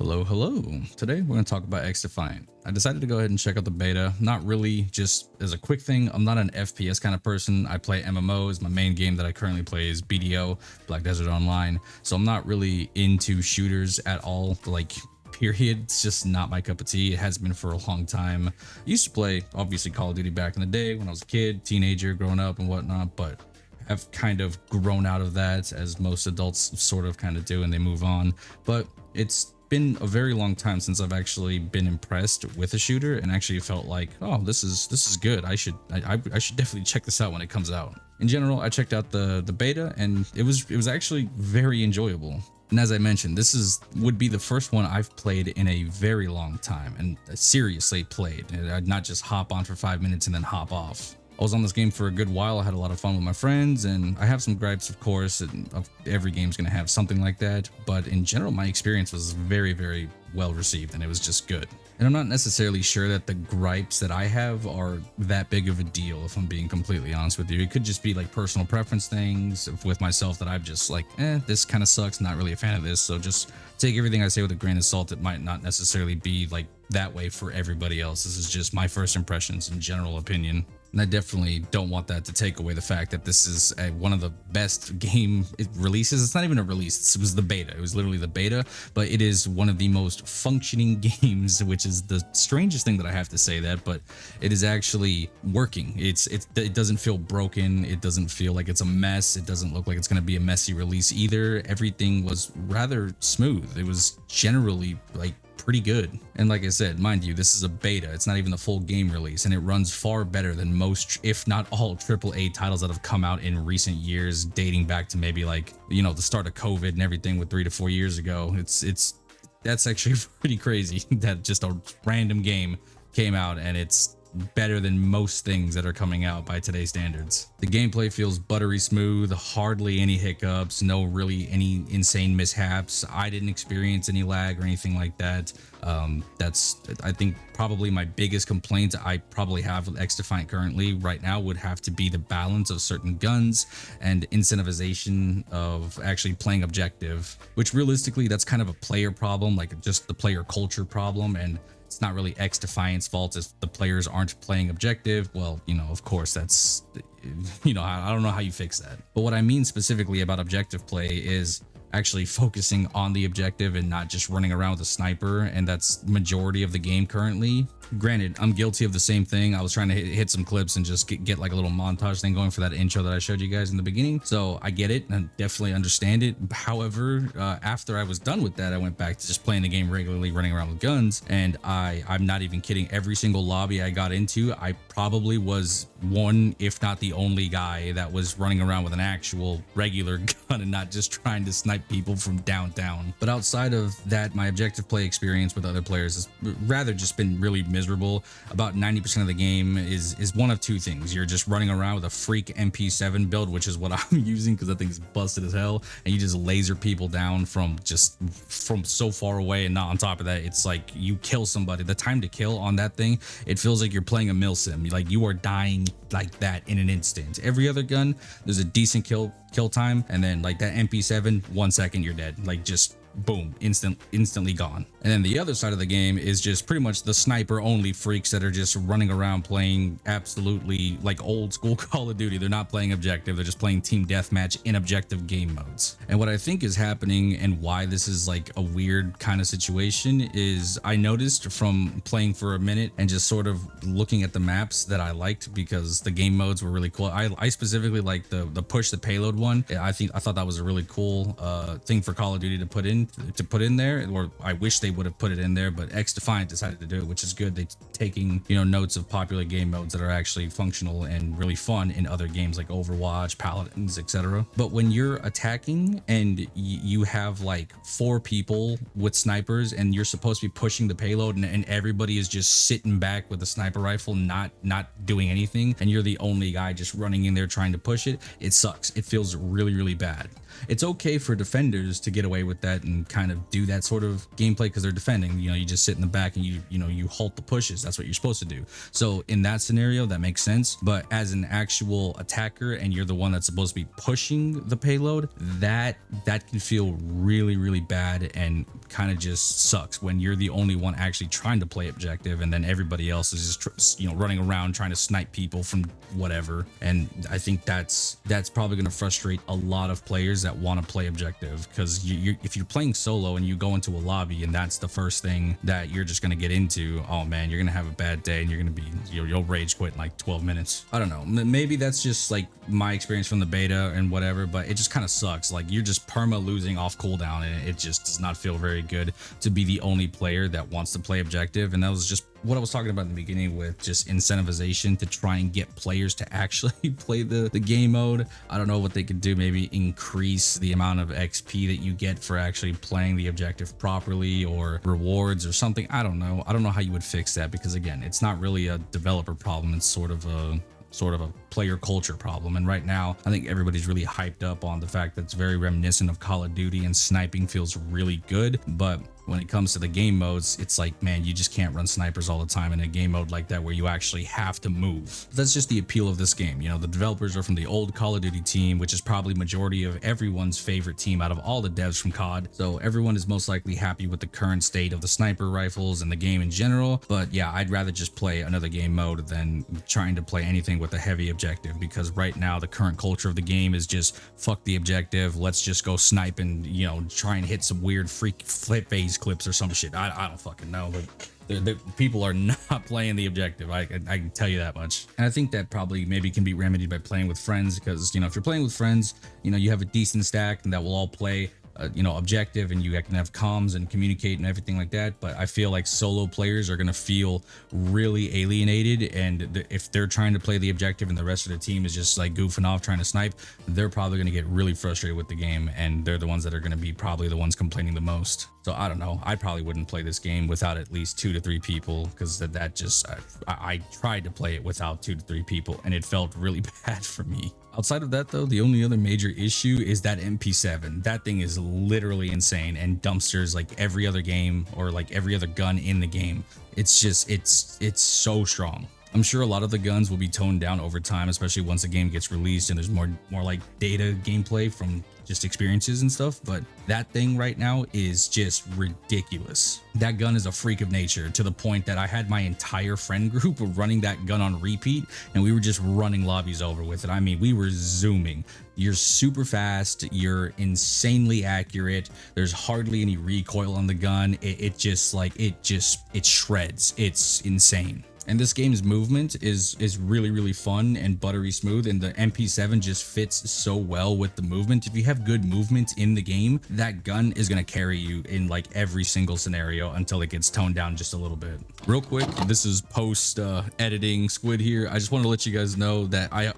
Hello, hello. Today we're going to talk about XDefiant. I decided to go ahead and check out the beta, not really just as a quick thing. I'm not an FPS kind of person. I play MMOs. My main game that I currently play is BDO, Black Desert Online. So I'm not really into shooters at all, like period. It's just not my cup of tea. It has been for a long time. I used to play, obviously, Call of Duty back in the day when I was a kid, teenager, growing up and whatnot, but have kind of grown out of that, as most adults sort of kind of do, and they move on. But it's been a very long time since I've actually been impressed with a shooter and actually felt like, oh, this is good. I should definitely check this out when it comes out. In general, I checked out the beta and it was actually very enjoyable. And as I mentioned, this would be the first one I've played in a very long time, and seriously played. I'd not just hop on for 5 minutes and then hop off. I was on this game for a good while. I had a lot of fun with my friends, and I have some gripes, of course, and every game's going to have something like that. But in general, my experience was very, very well received, and it was just good. And I'm not necessarily sure that the gripes that I have are that big of a deal, if I'm being completely honest with you. It could just be like personal preference things with myself that I've just like, this kind of sucks, not really a fan of this. So just take everything I say with a grain of salt. It might not necessarily be like that way for everybody else. This is just my first impressions and general opinion. And I definitely don't want that to take away the fact that this is one of the best game releases. It's not even a release. It was the beta. It was literally the beta, but it is one of the most functioning games, which is the strangest thing that I have to say that, but it is actually working. It doesn't feel broken. It doesn't feel like it's a mess. It doesn't look like it's going to be a messy release either. Everything was rather smooth. It was generally like pretty good. And like I said, mind you, this is a beta. It's not even the full game release, and it runs far better than most, if not all, AAA titles that have come out in recent years, dating back to maybe like, you know, the start of COVID and everything with 3 to 4 years ago. That's actually pretty crazy that just a random game came out and it's better than most things that are coming out by today's standards. The gameplay feels buttery smooth, hardly any hiccups, no really any insane mishaps. I didn't experience any lag or anything like that. That's, I think, probably my biggest complaint I probably have with XDefiant currently right now would have to be the balance of certain guns and incentivization of actually playing objective, which realistically that's kind of a player problem, like just the player culture problem, and it's not really XDefiant's fault if the players aren't playing objective. Well, you know, of course, that's, you know, I don't know how you fix that. But what I mean specifically about objective play is actually focusing on the objective and not just running around with a sniper, and that's majority of the game currently. Granted, I'm guilty of the same thing. I was trying to hit some clips and just get like a little montage thing going for that intro that I showed you guys in the beginning, so I get it and definitely understand it. However, after I was done with that, I went back to just playing the game regularly, running around with guns, and I'm not even kidding, every single lobby I got into, I probably was one, if not the only guy that was running around with an actual regular gun and not just trying to snipe people from downtown. But outside of that, my objective play experience with other players has rather just been really miserable. About 90% of the game is one of two things. You're just running around with a freak MP7 build, which is what I'm using because that thing's busted as hell, and you just laser people down from so far away. And not on top of that, it's like you kill somebody, the time to kill on that thing, it feels like you're playing a milsim. Like you are dying like that in an instant. Every other gun, there's a decent kill time, and then like that MP7, 1 second you're dead. Like just boom, instantly gone. And then the other side of the game is just pretty much the sniper only freaks that are just running around playing absolutely like old school Call of Duty. They're not playing objective, they're just playing team deathmatch in objective game modes. And what I think is happening and why this is like a weird kind of situation is I noticed from playing for a minute and just sort of looking at the maps that I liked, because the game modes were really cool. I specifically like the push the payload one. I thought that was a really cool thing for Call of Duty to put in there, or I wish they would have put it in there, but XDefiant decided to do it, which is good. They taking, you know, notes of popular game modes that are actually functional and really fun in other games like Overwatch, Paladins, etc. But when you're attacking and you have like 4 people with snipers and you're supposed to be pushing the payload, and everybody is just sitting back with a sniper rifle not doing anything, and you're the only guy just running in there trying to push it, it sucks. It feels really, really bad. It's okay for defenders to get away with that and kind of do that sort of gameplay because they're defending. You know, you just sit in the back and you halt the pushes. That's what you're supposed to do. So in that scenario, that makes sense. But as an actual attacker and you're the one that's supposed to be pushing the payload, that can feel really bad and kind of just sucks when you're the only one actually trying to play objective, and then everybody else is just running around trying to snipe people from whatever. And I think that's probably going to frustrate a lot of players that want to play objective, because if you're playing solo and you go into a lobby and that's the first thing that you're just going to get into, oh man, you're going to have a bad day and you're going to be you'll rage quit in like 12 minutes. I don't know, maybe that's just like my experience from the beta and whatever, but it just kind of sucks. Like, you're just perma losing off cooldown, and it just does not feel very good to be the only player that wants to play objective. And that was just what I was talking about in the beginning, with just incentivization to try and get players to actually play the game mode. I don't know what they could do, maybe increase the amount of XP that you get for actually playing the objective properly, or rewards or something. I don't know how you would fix that, because again, it's not really a developer problem, it's sort of a player culture problem. And right now I think everybody's really hyped up on the fact that it's very reminiscent of Call of Duty and sniping feels really good, but when it comes to the game modes, it's like, man, you just can't run snipers all the time in a game mode like that where you actually have to move. That's just the appeal of this game. You know, the developers are from the old Call of Duty team, which is probably majority of everyone's favorite team out of all the devs from COD. So everyone is most likely happy with the current state of the sniper rifles and the game in general. But yeah, I'd rather just play another game mode than trying to play anything with a heavy objective, because right now the current culture of the game is just fuck the objective. Let's just go snipe and, try and hit some weird freak flip phase clips or some shit. I don't fucking know, but people are not playing the objective. I can tell you that much. And I think that probably maybe can be remedied by playing with friends, because if you're playing with friends, you have a decent stack and that will all play objective, and you can have comms and communicate and everything like that. But I feel like solo players are going to feel really alienated, and if they're trying to play the objective and the rest of the team is just like goofing off trying to snipe, they're probably going to get really frustrated with the game, and they're the ones that are going to be probably the ones complaining the most. So I don't know, I probably wouldn't play this game without at least 2 to 3 people, because that just I tried to play it without 2 to 3 people and it felt really bad for me. Outside of that though, the only other major issue is that MP7. That thing is literally insane and dumpsters like every other game, or like every other gun in the game. It's just it's so strong. I'm sure a lot of the guns will be toned down over time, especially once the game gets released and there's more like data gameplay from just experiences and stuff. But that thing right now is just ridiculous. That gun is a freak of nature, to the point that I had my entire friend group running that gun on repeat, and we were just running lobbies over with it. I mean, we were zooming. You're super fast, you're insanely accurate, there's hardly any recoil on the gun. It shreds. It's insane. And this game's movement is really fun and buttery smooth, and the MP7 just fits so well with the movement. If you have good movement in the game, that gun is going to carry you in like every single scenario until it gets toned down just a little bit. Real quick, this is post editing Squid here. I just want to let you guys know that I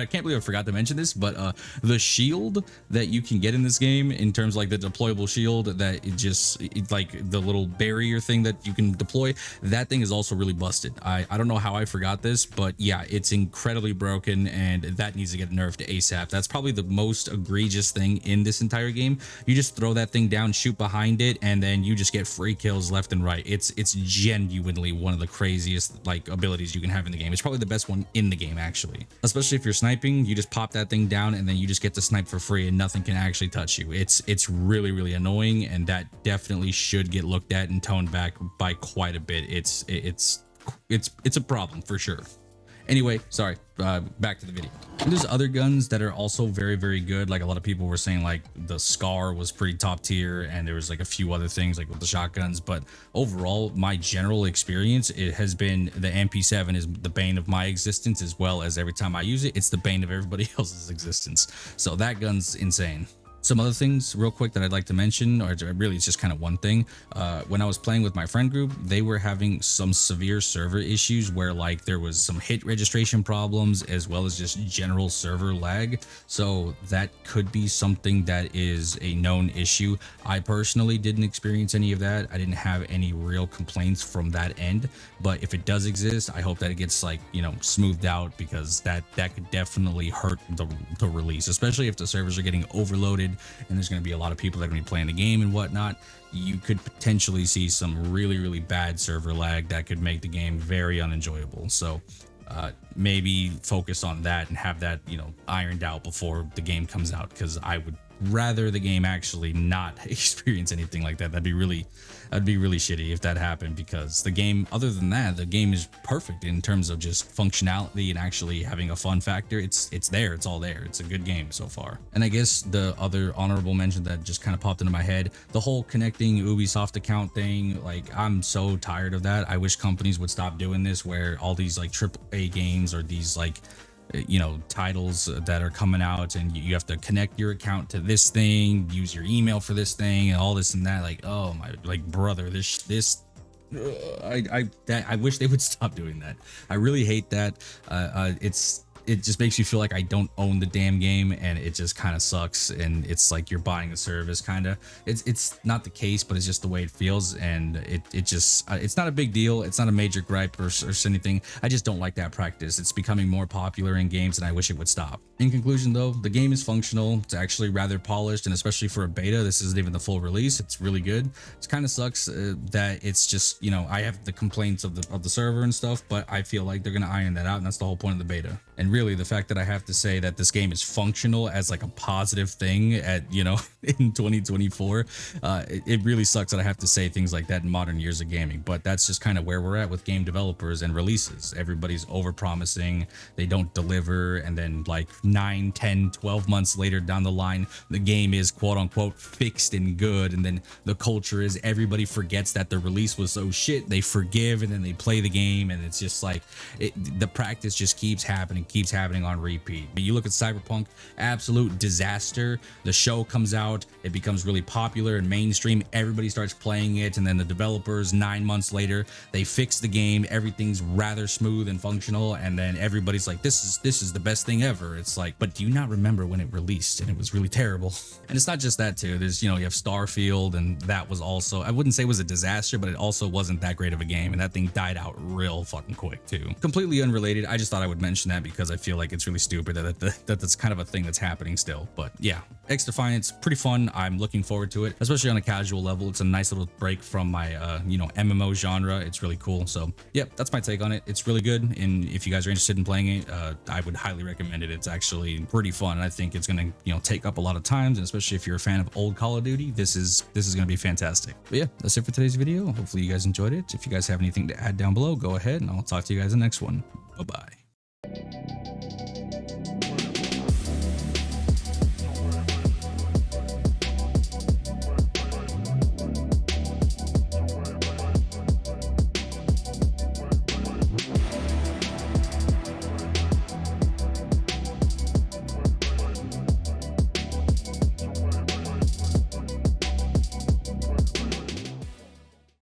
can't believe I forgot to mention this, but the shield that you can get in this game, in terms of like the deployable shield, that it's like the little barrier thing that you can deploy, that thing is also really busted. I don't know how I forgot this, but yeah, it's incredibly broken and that needs to get nerfed ASAP. That's probably the most egregious thing in this entire game. You just throw that thing down, shoot behind it, and then you just get free kills left and right. It's genuinely one of the craziest like abilities you can have in the game. It's probably the best one in the game actually. Especially if you're sniping, you just pop that thing down and then you just get to snipe for free and nothing can actually touch you. It's really annoying, and that definitely should get looked at and toned back by quite a bit. It's a problem for sure. Anyway, sorry, back to the video. And there's other guns that are also very good. Like a lot of people were saying like the Scar was pretty top tier, and there was like a few other things like with the shotguns, but overall my general experience, it has been the MP7 is the bane of my existence, as well as every time I use it, it's the bane of everybody else's existence. So that gun's insane. Some other things real quick that I'd like to mention, or really it's just kind of one thing. When I was playing with my friend group, they were having some severe server issues where like there was some hit registration problems as well as just general server lag. So that could be something that is a known issue. I personally didn't experience any of that. I didn't have any real complaints from that end, but if it does exist, I hope that it gets like, smoothed out, because that could definitely hurt the release, especially if the servers are getting overloaded and there's going to be a lot of people that are going to be playing the game and whatnot, you could potentially see some really bad server lag that could make the game very unenjoyable. So maybe focus on that and have that, you know, ironed out before the game comes out, because I would rather the game actually not experience anything like that. That'd be really shitty if that happened, because the game, other than that, the game is perfect in terms of just functionality and actually having a fun factor. It's there, it's all there. It's a good game so far. And I guess the other honorable mention that just kind of popped into my head, the whole connecting Ubisoft account thing, like I'm so tired of that. I wish companies would stop doing this, where all these like AAA games or these like, you know, titles that are coming out and you have to connect your account to this thing, use your email for this thing and all this and that. Like, oh my, like, brother, I wish they would stop doing that. I really hate that. It just makes you feel like I don't own the damn game, and it just kind of sucks. And it's like you're buying a service, kind of. It's not the case, but it's just the way it feels, and it just it's not a big deal. It's not a major gripe or anything. I just don't like that practice. It's becoming more popular in games, and I wish it would stop. In conclusion, though, the game is functional. It's actually rather polished, and especially for a beta, this isn't even the full release. It's really good. It kind of sucks that it's just, you know, I have the complaints of the server and stuff, but I feel like they're gonna iron that out, and that's the whole point of the beta. And really, the fact that I have to say that this game is functional as like a positive thing at, you know, in 2024, it really sucks that I have to say things like that in modern years of gaming. But that's just kind of where we're at with game developers and releases. Everybody's over promising, they don't deliver, and then like 9, 10, 12 months later down the line, the game is quote unquote fixed and good. And then the culture is everybody forgets that the release was so shit, they forgive, and then they play the game, and it's just like the practice just keeps happening on repeat. But you look at Cyberpunk, absolute disaster. The show comes out, it becomes really popular and mainstream, everybody starts playing it, and then the developers 9 months later, they fix the game, everything's rather smooth and functional, and then everybody's like, this is the best thing ever. It's like, but do you not remember when it released and it was really terrible? And it's not just that too. There's, you know, you have Starfield, and that was also, I wouldn't say it was a disaster, but it also wasn't that great of a game, and that thing died out real fucking quick too. Completely unrelated, I just thought I would mention that because I feel like it's really stupid that that's kind of a thing that's happening still. But yeah, XDefiant's pretty fun. I'm looking forward to it, especially on a casual level. It's a nice little break from my you know, MMO genre. It's really cool. So yeah, that's my take on it. It's really good, and if you guys are interested in playing it, I would highly recommend it. It's actually pretty fun. I think it's gonna, you know, take up a lot of times, and especially if you're a fan of old Call of Duty, this is gonna be fantastic. But yeah, that's it for today's video. Hopefully you guys enjoyed it. If you guys have anything to add down below, go ahead, and I'll talk to you guys in the next one. Bye bye.